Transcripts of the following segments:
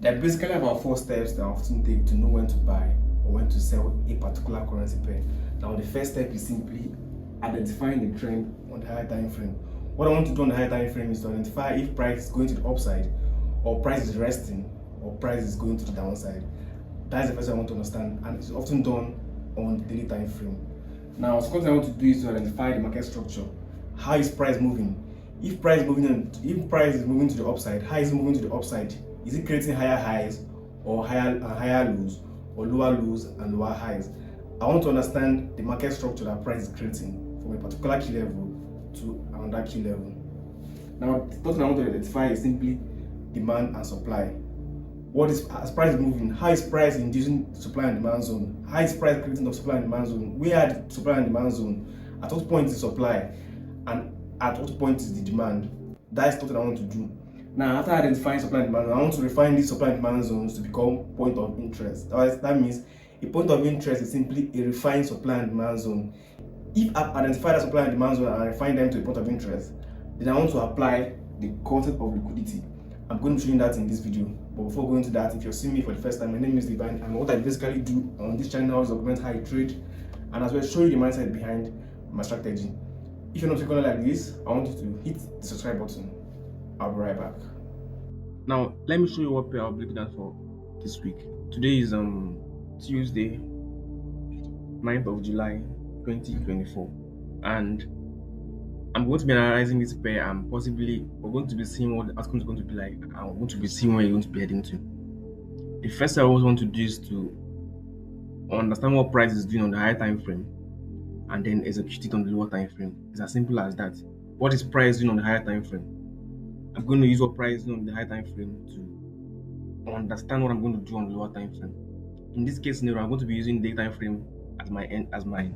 There are basically about 4 steps that I often take to know when to buy or when to sell a particular currency pair. Now, the first step is simply identifying the trend on the higher time frame. What I want to do on the higher time frame is to identify if price is going to the upside, or price is resting, or price is going to the downside. That's the first thing I want to understand, and it's often done on the daily time frame. Now, second thing I want to do is to identify the market structure. How is price moving? If price is moving to the upside, how is it moving to the upside? Is it creating higher highs or higher lows, or lower lows and lower highs? I want to understand the market structure that price is creating from a particular key level to another key level. Now, the third thing I want to identify is simply demand and supply. What is as price is moving? How is price inducing supply and demand zone? How is price creating the supply and demand zone? Where are the supply and demand zone? At what point is supply, and at what point is the demand? That's what I want to do. Now, after identifying supply and demand, I want to refine these supply and demand zones to become point of interest. That means a point of interest is simply a refined supply and demand zone. If I've identified a supply and demand zone and I refine them to a point of interest, then I want to apply the concept of liquidity. I'm going to show you that in this video. But before going to that, if you're seeing me for the first time, my name is Divine, and what I basically do on this channel is document how I trade and as well show you the mindset behind my strategy. If you're not frequently like this, I want you to hit the subscribe button. I'll be right back. Now, let me show you what pair I'll be looking at for this week. Today is Tuesday, 9th of July 2024, and I'm going to be analyzing this pair, and possibly we're going to be seeing what the outcome is going to be like, and we're going to be seeing where you're going to be heading to. The first thing I always want to do is to understand what price is doing on the higher time frame and then execute it on the lower time frame. It's as simple as that. What is price doing on the higher time frame? I'm going to use what price is doing on the higher time frame to understand what I'm going to do on the lower time frame. In this case scenario, I'm going to be using day time frame as my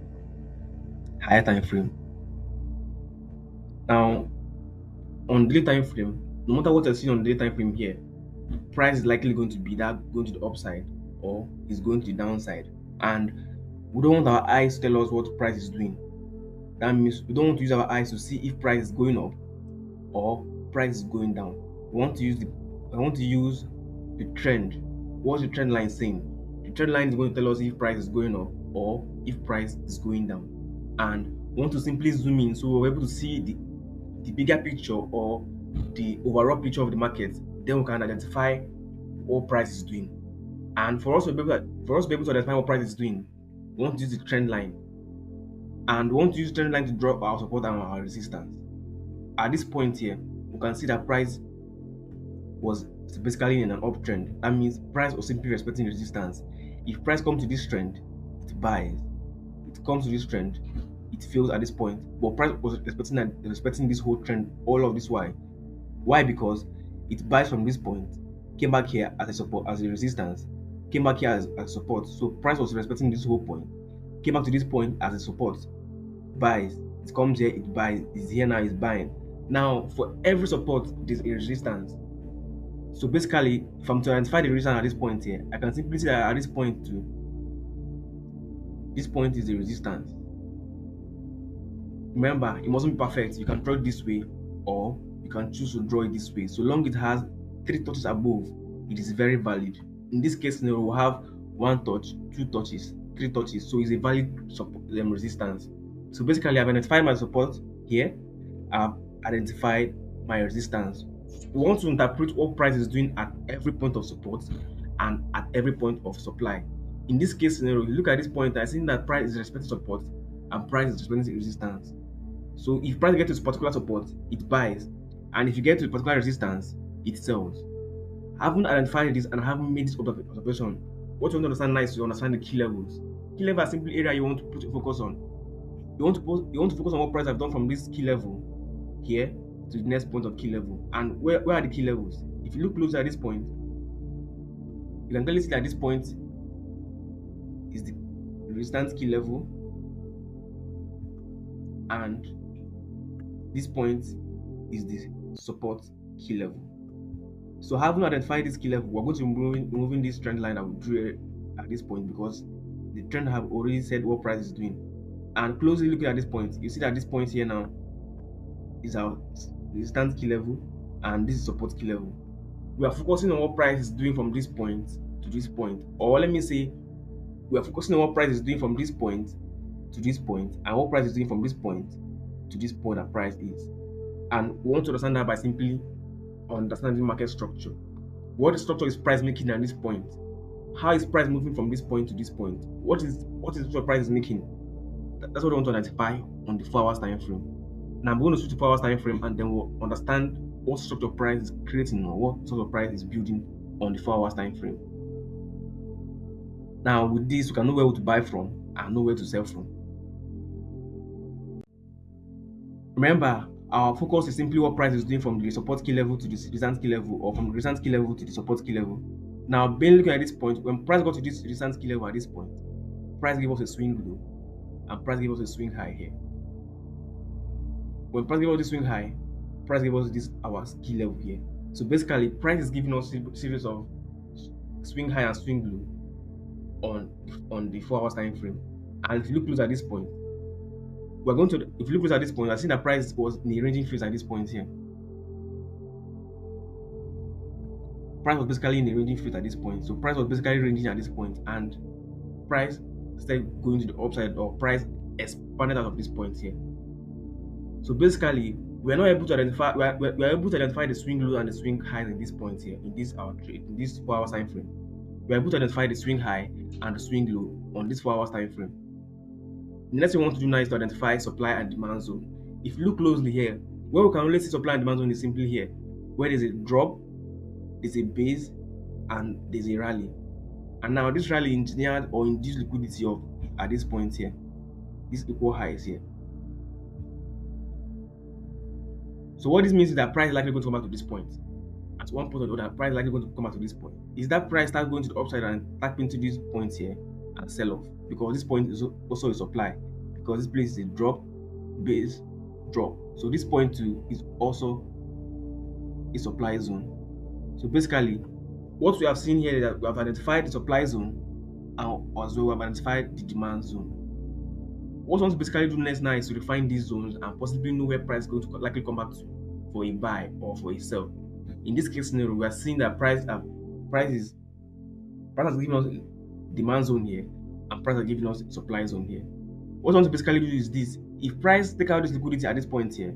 higher time frame. Now, on daily time frame, no matter what I see on the daily time frame here, price is likely going to be that going to the upside or is going to the downside, and we don't want our eyes to tell us what price is doing. That means we don't want to use our eyes to see if price is going up or price is going down. We want to use the trend. What's the trend line saying? The trend line is going to tell us if price is going up or if price is going down, and we want to simply zoom in so we're able to see the bigger picture or the overall picture of the market. Then we can identify what price is doing. And for us to be able to identify what price is doing, we want to use the trend line. And we want to use trend line to draw our support and our resistance. At this point here, we can see that price was basically in an uptrend. That means price was simply respecting resistance. If price comes to this trend, it buys. It comes to this trend, it fails at this point. But price was respecting this whole trend all of this while. Why? Because it buys from this point, came back here as a support, as a resistance, came back here as support. So price was respecting this whole point, came back to this point as a support, buys. It comes here, it buys. It's here now, it's buying. Now, for every support, there's a resistance. So basically, if I'm to identify the resistance at this point here, I can simply say that at this point too, this point is the resistance. Remember, it mustn't be perfect. You can draw it this way, or you can choose to draw it this way. So long it has 3 touches above, it is very valid. In this case scenario, we'll have 1 touch, 2 touches, 3 touches. So it's a valid support, resistance. So basically, I've identified my support here. I've identified my resistance. We want to interpret what price is doing at every point of support and at every point of supply. In this case scenario, you look at this point, I see that price is respecting support and price is respecting resistance. So if price gets to particular support, it buys, and if you get to a particular resistance, it sells. Having identified this and having made this observation, what you want to understand now is to understand the key levels. Key level are simply area you want to put your focus on. You want to focus on what price have done from this key level here to the next point of key level. And where are the key levels? If you look closer at this point, you can clearly see that this point is the resistance key level, and this point is the support key level. So having identified this key level, we're going to be moving this trend line that we drew at this point, because the trend have already said what price is doing. And closely looking at this point, you see that this point here now is our resistance key level, and this is support key level. we are focusing on what price is doing from this point to this point, or let me say we are focusing on what price is doing from this point to this point, and what price is doing from this point to this point that price is. And we want to understand that by simply understanding market structure. What structure is price making at this point? How is price moving from this point to this point? What is the price is making? That's what we want to identify on the 4 hours time frame. Now I'm going to switch to 4 hours time frame, and then we'll understand what structure price is creating or what sort of price is building on the 4 hours time frame. Now with this, we can know where to buy from and know where to sell from. Remember, our focus is simply what price is doing from the support key level to the resistance key level, or from the resistance key level to the support key level. Now, being looking at this point, when price got to this resistance key level at this point, price gave us a swing low and price gave us a swing high here. When price gave us this swing high, price gave us this our key level here. So basically, price is giving us a series of swing high and swing low on the 4 hours time frame. And if you look close at this point, we're going to, if you look close at this point, I see that price was in a ranging phase at this point here. Price was basically in a ranging phase at this point. So price was basically ranging at this point, and price started going to the upside, or price expanded out of this point here. So basically, we are not able to identify, we are able to identify the swing low and the swing high in this point here, in this our trade, in this 4 hours time frame. We are able to identify the swing high and the swing low on this 4 hours time frame. The next thing we want to do now is to identify supply and demand zone. If you look closely here, where we can only see supply and demand zone is simply here, where there's a drop, there's a base, and there's a rally. And now this rally engineered or induced liquidity of at this point here, this equal highs here. So what this means is that price is likely going to come back to this point. At one point or the other, price is likely going to come back to this point. Is that price start going to the upside and tap into these points here and sell off? Because this point is also a supply. Because this place is a drop, base, drop. So this point too is also a supply zone. So basically, what we have seen here is that we have identified the supply zone and as well we have identified the demand zone. What we want to basically do next now is to refine these zones and possibly know where price is going to likely come back to for a buy or for a sell. In this case scenario, we are seeing that price has given us demand zone here and price has given us supply zone here. What we want to basically do is this: if price take out this liquidity at this point here,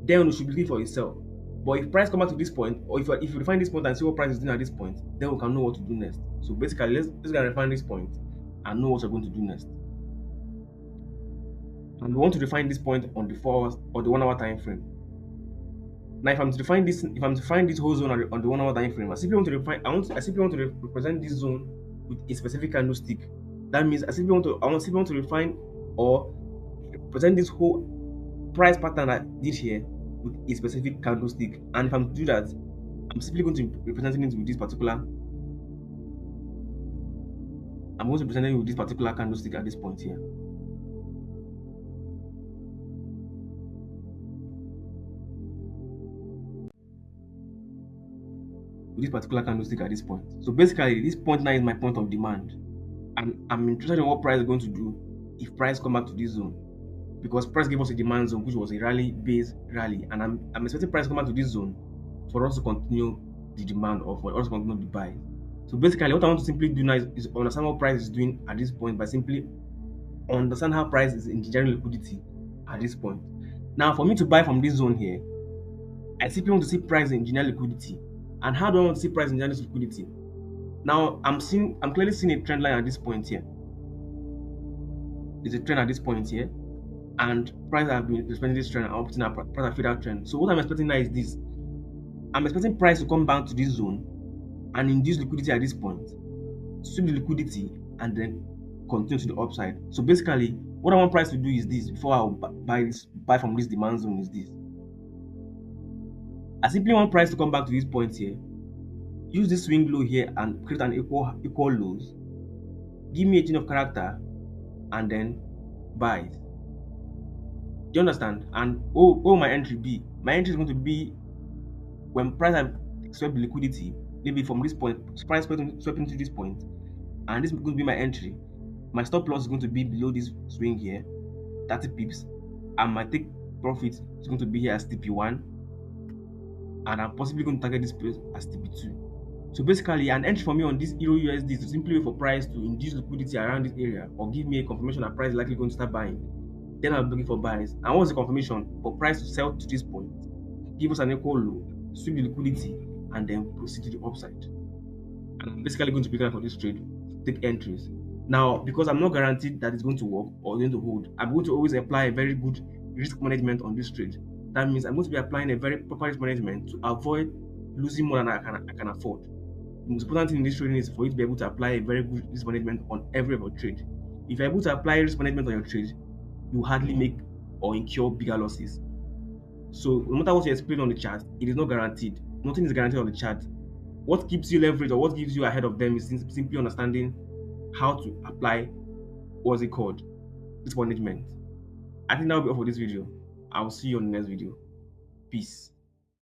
then we should be looking for a sell. But if price come back to this point, or if you refine this point and see what price is doing at this point, then we can know what to do next. So basically, let's go and refine this point and know what we're going to do next. And we want to define this point on the 4 hours or the 1 hour time frame. Now, if I'm to define this whole zone on the 1 hour time frame, I simply want to represent this zone with a specific candlestick. That means I simply want to refine or present this whole price pattern I did here with a specific candlestick. And if I'm to do that, I'm simply going to be representing it with this particular. I'm going to present it with this particular candlestick at this point here. With this particular candlestick at this point. So basically, this point now is my point of demand, and I'm interested in what price is going to do if price come back to this zone, because price gave us a demand zone which was a rally based rally, and I'm expecting price to come back to this zone for us to continue the demand or for us to continue the buy. So basically, what I want to simply do now is understand what price is doing at this point by simply understand how price is engineering liquidity at this point. Now, for me to buy from this zone here, I simply want to see price engineer liquidity. And how do I want to see price engineer liquidity? Now, I'm clearly seeing a trend line at this point here. There's a trend at this point here, and price have been respecting this trend and opting up price have that trend. So what I'm expecting now is this: I'm expecting price to come back to this zone and induce liquidity at this point, sweep the liquidity, and then continue to the upside. So basically, what I want price to do is this: before I buy from this demand zone is this. I simply want price to come back to this point here, use this swing low here and create an equal lows, give me a chain of character, and then buy. Do you understand? And my entry be? My entry is going to be when price have swept the liquidity, maybe from this point, price swept into this point, and this is going to be my entry. My stop loss is going to be below this swing here, 30 pips, and my take profit is going to be here as TP1. And I'm possibly going to target this place as TP2. So basically, an entry for me on this Euro USD is to simply wait for price to induce liquidity around this area or give me a confirmation that price is likely going to start buying. Then I'll be looking for buys. And what's the confirmation? For price to sell to this point, give us an equal low, sweep the liquidity, and then proceed to the upside. And I'm basically going to be looking for this trade, take entries. Now, because I'm not guaranteed that it's going to work or going to hold, I'm going to always apply a very good risk management on this trade. That means I'm going to be applying a very proper risk management to avoid losing more than I can afford. The most important thing in this trading is for you to be able to apply a very good risk management on every of your trade. If you're able to apply risk management on your trade, you hardly make or incur bigger losses. So no matter what you explain on the chart, it is not guaranteed. Nothing is guaranteed on the chart. What keeps you leverage or what gives you ahead of them is simply understanding how to apply what's it called, risk management. I think that will be all for this video. I'll see you on the next video. Peace.